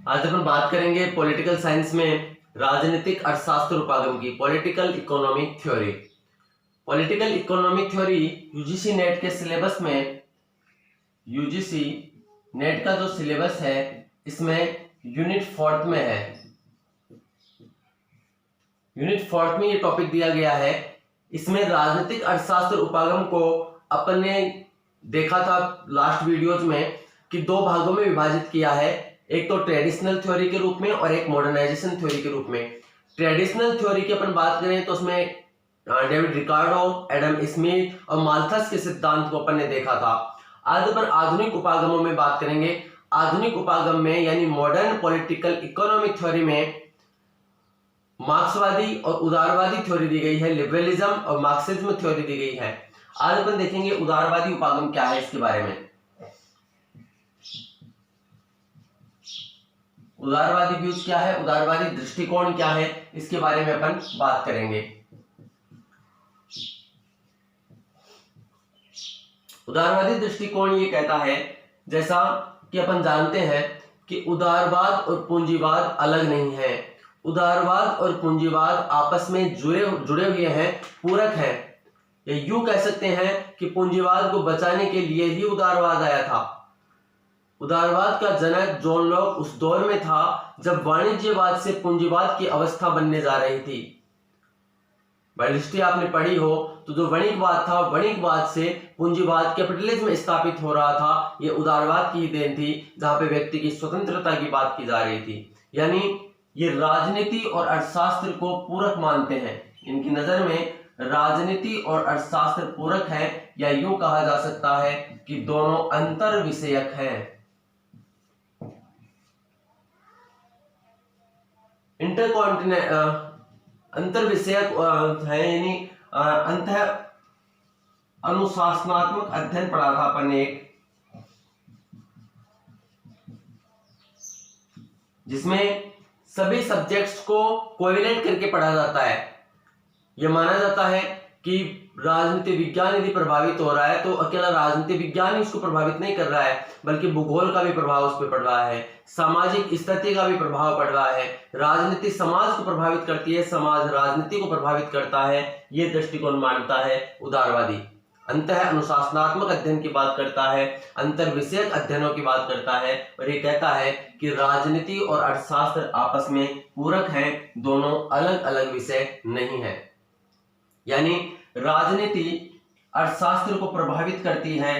आज अपन बात करेंगे पॉलिटिकल साइंस में राजनीतिक अर्थशास्त्र उपागम की, political economic theory. Political economic theory UGC net के सिलेबस में, यूजीसी नेट का जो सिलेबस है इसमें यूनिट 4 में है। यूनिट 4 में ये टॉपिक दिया गया है। इसमें राजनीतिक अर्थशास्त्र उपागम को अपन ने देखा था लास्ट वीडियोज में कि दो भागों में विभाजित किया है, एक तो ट्रेडिशनल थ्योरी के रूप में और एक मॉडर्नाइजेशन थ्योरी के रूप में। ट्रेडिशनल थ्योरी की अपन बात करें तो उसमें डेविड रिकार्डो, एडम स्मिथ और माल्थस के सिद्धांत को अपन ने देखा था। आज अपन आधुनिक उपागमों में बात करेंगे। आधुनिक उपागम में यानी मॉडर्न पॉलिटिकल इकोनॉमिक थ्योरी में मार्क्सवादी और उदारवादी थ्योरी दी गई है, लिबरलिज्म और मार्क्सिज्म थ्योरी दी गई है। आज अपन देखेंगे उदारवादी उपागम क्या है, इसके बारे में। उदारवादी व्यूज क्या है, उदारवादी दृष्टिकोण क्या है, इसके बारे में अपन बात करेंगे। उदारवादी दृष्टिकोण ये कहता है, जैसा कि अपन जानते हैं कि उदारवाद और पूंजीवाद अलग नहीं है। उदारवाद और पूंजीवाद आपस में जुड़े हुए हैं, पूरक हैं। या यूं कह सकते हैं कि पूंजीवाद को बचाने के लिए ही उदारवाद आया था। उदारवाद का जनक जॉन लॉक उस दौर में था जब वाणिज्यवाद से पूंजीवाद की अवस्था बनने जा रही थी। बायोलॉजी आपने पढ़ी हो तो जो वणिकवाद था, वणिकवाद से पूंजीवाद कैपिटलिज्म स्थापित हो रहा था, ये उदारवाद की ही देन थी, जहां पे व्यक्ति की स्वतंत्रता की बात की जा रही थी। यानी ये राजनीति और अर्थशास्त्र को पूरक मानते हैं। इनकी नजर में राजनीति और अर्थशास्त्र पूरक है, या यूं कहा जा सकता है कि दोनों अंतर विषयक हैं। अंतर विषयक है, यानी अंत अनुशासनात्मक अध्ययन पढ़ा था अपन ने, जिसमें सभी सब्जेक्ट्स को कोरिलेट करके पढ़ा जाता है। यह माना जाता है कि राजनीति विज्ञान यदि प्रभावित हो रहा है तो अकेला राजनीति विज्ञान ही उसको प्रभावित नहीं कर रहा है, बल्कि भूगोल का भी प्रभाव उस पर पड़ रहा है, सामाजिक स्थिति का भी प्रभाव पड़ रहा है। राजनीति समाज को प्रभावित करती है, समाज राजनीति को प्रभावित करता है। ये दृष्टिकोण मानता है उदारवादी। अंतः अनुशासनात्मक अध्ययन की बात करता है, अंतर विषयक अध्ययनों की बात करता है, और ये कहता है कि राजनीति और अर्थशास्त्र आपस में पूरक हैं, दोनों अलग अलग विषय नहीं है। यानी राजनीति अर्थशास्त्र को प्रभावित करती है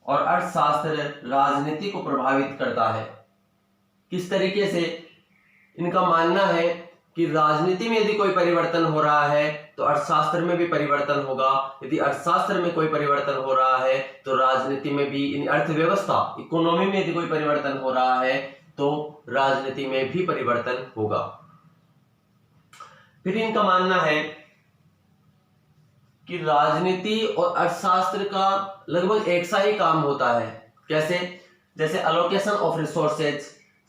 और अर्थशास्त्र राजनीति को प्रभावित करता है। किस तरीके से? इनका मानना है कि राजनीति में यदि कोई परिवर्तन हो रहा है तो अर्थशास्त्र में भी परिवर्तन होगा, यदि अर्थशास्त्र में कोई परिवर्तन हो रहा है तो राजनीति में भी, अर्थव्यवस्था इकोनॉमी में यदि कोई परिवर्तन हो रहा है तो राजनीति में भी परिवर्तन होगा। फिर इनका मानना है कि राजनीति और अर्थशास्त्र का लगभग एक सा ही काम होता है। कैसे? जैसे एलोकेशन ऑफ रिसोर्सेज,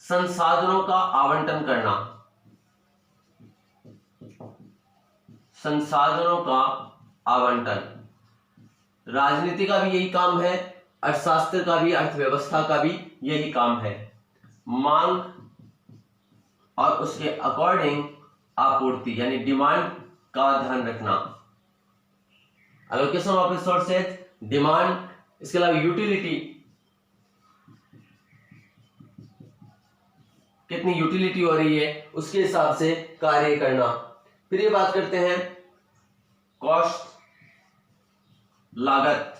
संसाधनों का आवंटन करना, संसाधनों का आवंटन। राजनीति का भी यही काम है, अर्थशास्त्र का भी, अर्थव्यवस्था का भी यही काम है। मांग और उसके अकॉर्डिंग आपूर्ति, यानी डिमांड का ध्यान रखना। एलोकेशन ऑफ रिसोर्सेज, डिमांड, इसके अलावा यूटिलिटी, कितनी यूटिलिटी हो रही है उसके हिसाब से कार्य करना। फिर ये बात करते हैं कॉस्ट, लागत।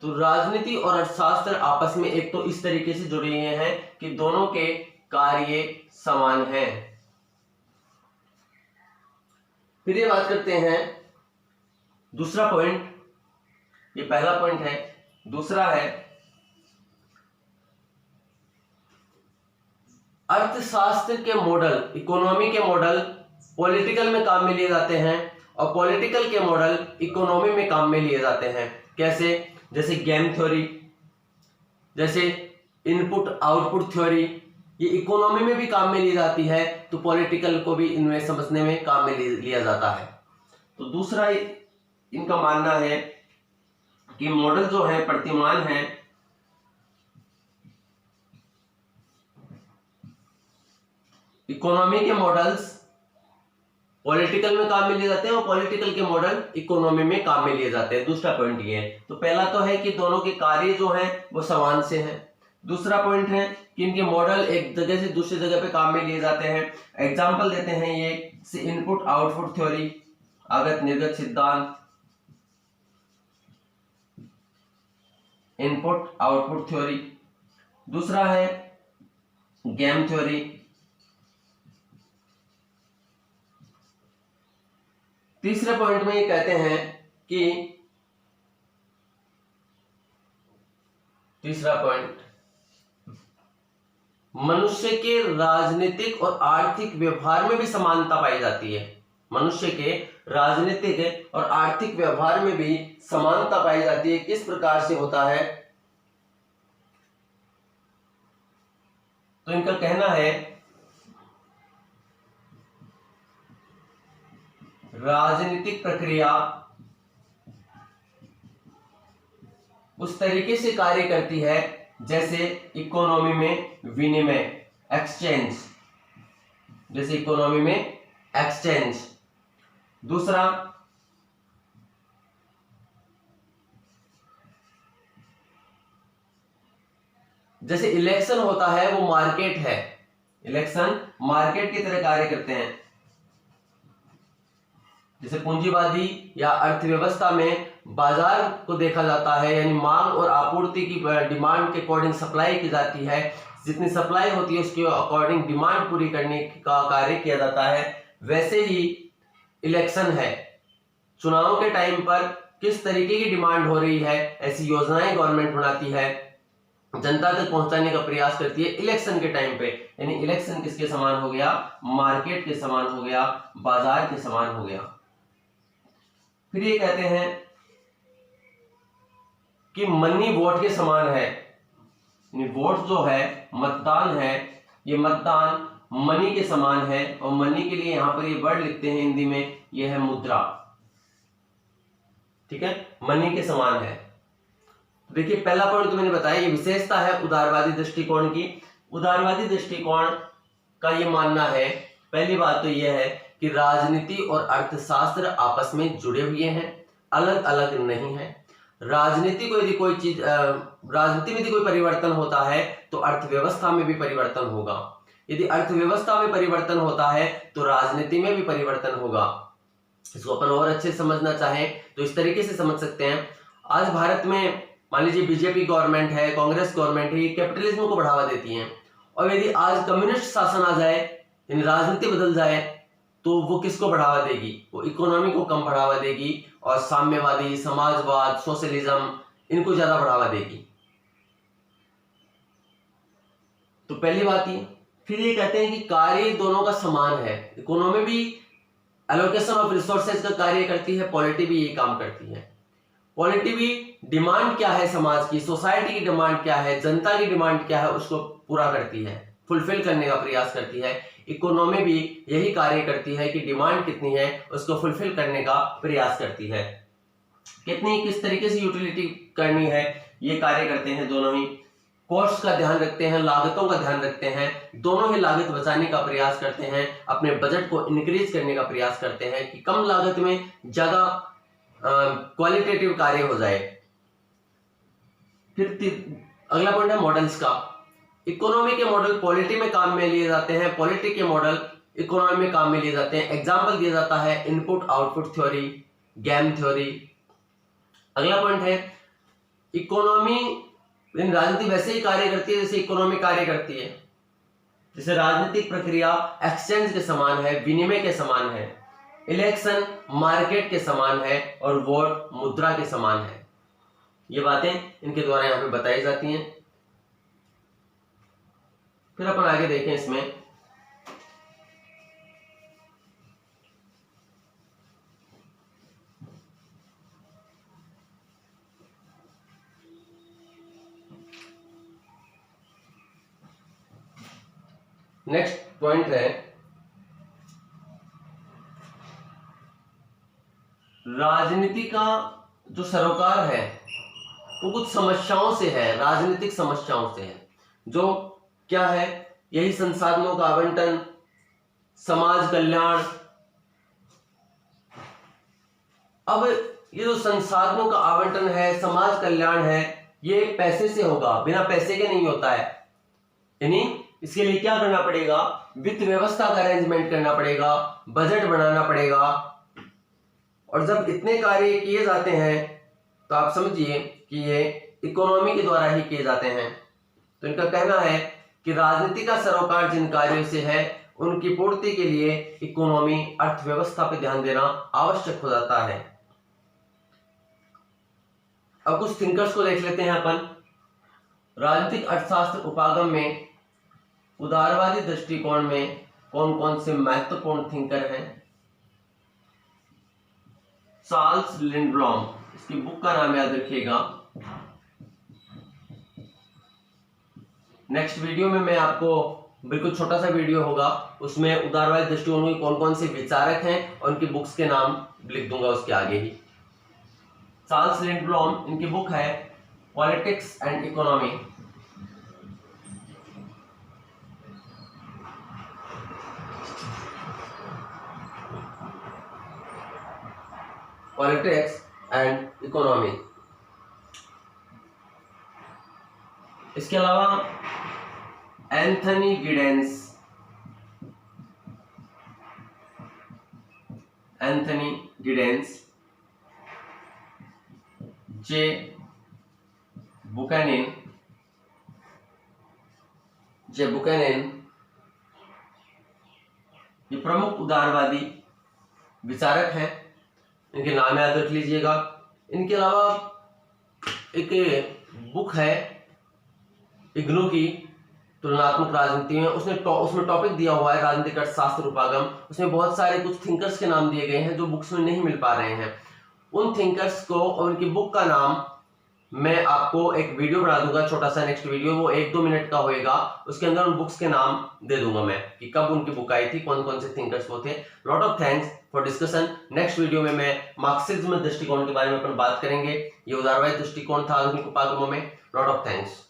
तो राजनीति और अर्थशास्त्र आपस में एक तो इस तरीके से जुड़े हुए हैं कि दोनों के कार्य समान हैं। फिर ये बात करते हैं दूसरा पॉइंट, ये पहला पॉइंट है। दूसरा है अर्थशास्त्र के मॉडल, इकोनॉमी के मॉडल पॉलिटिकल में काम में लिए जाते हैं और पॉलिटिकल के मॉडल इकोनॉमी में काम में लिए जाते हैं। कैसे? जैसे गेम थ्योरी, जैसे इनपुट आउटपुट थ्योरी, ये इकोनॉमी में भी काम में ली जाती है, तो पॉलिटिकल को भी इनमें समझने में काम में लिया जाता है। तो दूसरा इनका मानना है कि मॉडल जो है प्रतिमान है, इकोनॉमी के मॉडल्स पॉलिटिकल में काम में लिए जाते हैं और पॉलिटिकल के मॉडल इकोनॉमी में काम में लिए जाते हैं। दूसरा पॉइंट ये है। तो पहला तो है कि दोनों के कार्य जो हैं वो समान से हैं। दूसरा पॉइंट है कि इनके मॉडल एक जगह से दूसरी जगह पे काम में लिए जाते हैं। एग्जाम्पल देते हैं ये से इनपुट आउटपुट थ्योरी, आगत निर्गत सिद्धांत, इनपुट आउटपुट थ्योरी। दूसरा है गेम थ्योरी। तीसरे पॉइंट में ये कहते हैं कि तीसरा पॉइंट, मनुष्य के राजनीतिक और आर्थिक व्यवहार में भी समानता पाई जाती है। मनुष्य के राजनीतिक और आर्थिक व्यवहार में भी समानता पाई जाती है। किस प्रकार से होता है? तो इनका कहना है राजनीतिक प्रक्रिया उस तरीके से कार्य करती है जैसे इकोनॉमी में विनिमय, एक्सचेंज, जैसे इकोनॉमी में एक्सचेंज। दूसरा, जैसे इलेक्शन होता है वो मार्केट है, इलेक्शन मार्केट की तरह कार्य करते हैं। जैसे पूंजीवादी या अर्थव्यवस्था में बाजार को देखा जाता है, यानी मांग और आपूर्ति की डिमांड के अकॉर्डिंग सप्लाई की जाती है। जितनी सप्लाई होती है उसके अकॉर्डिंग डिमांड पूरी करने का कार्य किया जाता है। वैसे ही इलेक्शन है, चुनाव के टाइम पर किस तरीके की डिमांड हो रही है ऐसी योजनाएं गवर्नमेंट बनाती है, जनता तक पहुंचाने का प्रयास करती है इलेक्शन के टाइम पे। यानी इलेक्शन किसके समान हो गया? मार्केट के समान हो गया, बाजार के समान हो गया। फिर ये कहते हैं कि मनी वोट के समान है। वोट जो है, मतदान है, ये मतदान मनी के समान है। और मनी के लिए यहां पर ये वर्ड लिखते हैं हिंदी में, ये है मुद्रा। ठीक है, मनी के समान है। देखिए पहला पॉइंट तो मैंने बताया, ये विशेषता है उदारवादी दृष्टिकोण की। उदारवादी दृष्टिकोण का ये मानना है, पहली बात तो ये है कि राजनीति और अर्थशास्त्र आपस में जुड़े हुए हैं, अलग अलग नहीं है। राजनीति को यदि कोई चीज राजनीति में यदि कोई परिवर्तन होता है तो अर्थव्यवस्था में भी परिवर्तन होगा। यदि अर्थव्यवस्था में परिवर्तन होता है तो राजनीति में भी परिवर्तन होगा। इसको अपन और अच्छे से समझना चाहें तो इस तरीके से समझ सकते हैं। आज भारत में मान लीजिए बीजेपी गवर्नमेंट है, कांग्रेस गवर्नमेंट है, ये कैपिटलिज्म को बढ़ावा देती हैं। और यदि आज कम्युनिस्ट शासन आ जाए, यानी राजनीति बदल जाए, तो वो किसको बढ़ावा देगी? वो इकोनॉमी को कम बढ़ावा देगी और साम्यवादी, समाजवाद, सोशलिज्म, इनको ज्यादा बढ़ावा देगी। तो पहली बात ये। फिर ये कहते हैं कि कार्य दोनों का समान है। इकोनॉमी भी एलोकेशन ऑफ रिसोर्सेज का कार्य करती है, पॉलिटी भी यही काम करती है। पॉलिटी भी डिमांड क्या है समाज की, सोसाइटी की डिमांड क्या है, जनता की डिमांड क्या है, उसको पूरा करती है, फुलफिल करने का प्रयास करती है। इकोनॉमी भी यही कार्य करती है कि डिमांड कितनी है उसको फुलफिल करने का प्रयास करती है। कितनी किस तरीके से यूटिलिटी करनी है ये कार्य करते हैं दोनों ही। कॉस्ट का ध्यान रखते हैं, लागतों का ध्यान रखते हैं, दोनों ही लागत बचाने का प्रयास करते हैं, अपने बजट को इंक्रीज करने का प्रयास करते हैं कि कम लागत में ज्यादा क्वालिटेटिव कार्य हो जाए। फिर अगला पॉइंट है मॉडल्स का। इकोनॉमी के मॉडल पॉलिटी में काम में लिए जाते हैं, पॉलिटी के मॉडल इकोनॉमी में काम में लिए जाते हैं। एग्जाम्पल दिया जाता है input output theory, game theory. अगला पॉइंट है इकोनॉमी, राजनीति वैसे ही कार्य करती है जैसे इकोनॉमी कार्य करती है। जैसे राजनीतिक प्रक्रिया एक्सचेंज के समान है, विनिमय के समान है, इलेक्शन मार्केट के समान है और वोट मुद्रा के समान है। ये बातें इनके द्वारा यहां पे बताई जाती हैं। फिर अपन आगे देखें इसमें। नेक्स्ट पॉइंट है राजनीति का जो सरोकार है वो कुछ समस्याओं से है, राजनीतिक समस्याओं से है। जो क्या है? यही संसाधनों का आवंटन, समाज कल्याण। अब ये जो संसाधनों का आवंटन है, समाज कल्याण है, ये पैसे से होगा, बिना पैसे के नहीं होता है। यानी इसके लिए क्या करना पड़ेगा, वित्त व्यवस्था का अरेंजमेंट करना पड़ेगा, बजट बनाना पड़ेगा। और जब इतने कार्य किए जाते हैं तो आप समझिए कि ये इकोनॉमी के द्वारा ही किए जाते हैं। तो इनका कहना है कि राजनीति का सरोकार जिन कार्यों से है उनकी पूर्ति के लिए इकोनॉमी, अर्थव्यवस्था पर ध्यान देना आवश्यक हो जाता है। अब कुछ थिंकर्स को देख लेते हैं अपन। राजनीतिक अर्थशास्त्र उपागम में उदारवादी दृष्टिकोण में कौन कौन से महत्वपूर्ण थिंकर हैं। चार्ल्स लिंडब्लॉम, इसकी बुक का नाम याद रखिएगा। नेक्स्ट वीडियो में मैं आपको बिल्कुल छोटा सा वीडियो होगा, उसमें उदारवादी दृष्टिकोण के कौन कौन से विचारक हैं और उनकी बुक्स के नाम लिख दूंगा उसके आगे ही। चार्ल्स लिंडब्लॉम, इनकी बुक है politics and economy. Politics and economy. इसके अलावा एंथनी गिडेंस, जे बुकैनन, ये प्रमुख उदारवादी विचारक हैं, इनके नाम याद रख लीजिएगा। इनके अलावा एक बुक है इग्नू की, तुलनात्मक राजनीति में, उसमें टॉपिक दिया हुआ है राजनीतिक अर्थशास्त्र उपागम। उसमें बहुत सारे कुछ थिंकर्स के नाम दिए गए हैं जो बुक्स में नहीं मिल पा रहे हैं। उन थिंकर्स को और उनकी बुक का नाम मैं आपको एक वीडियो बना दूंगा, छोटा सा नेक्स्ट वीडियो, वो 1-2 मिनट का होएगा। उसके अंदर उन बुक्स के नाम दे दूंगा मैं कि कब उनकी बुक आई थी, कौन कौन से थिंकर्स वो थे। Lot of thanks for discussion. Next video में मैं मार्क्सिज्म दृष्टिकोण के बारे में अपन बात करेंगे। ये उदारवादी दृष्टिकोण था आधुनिक उपागमों में। Lot of thanks.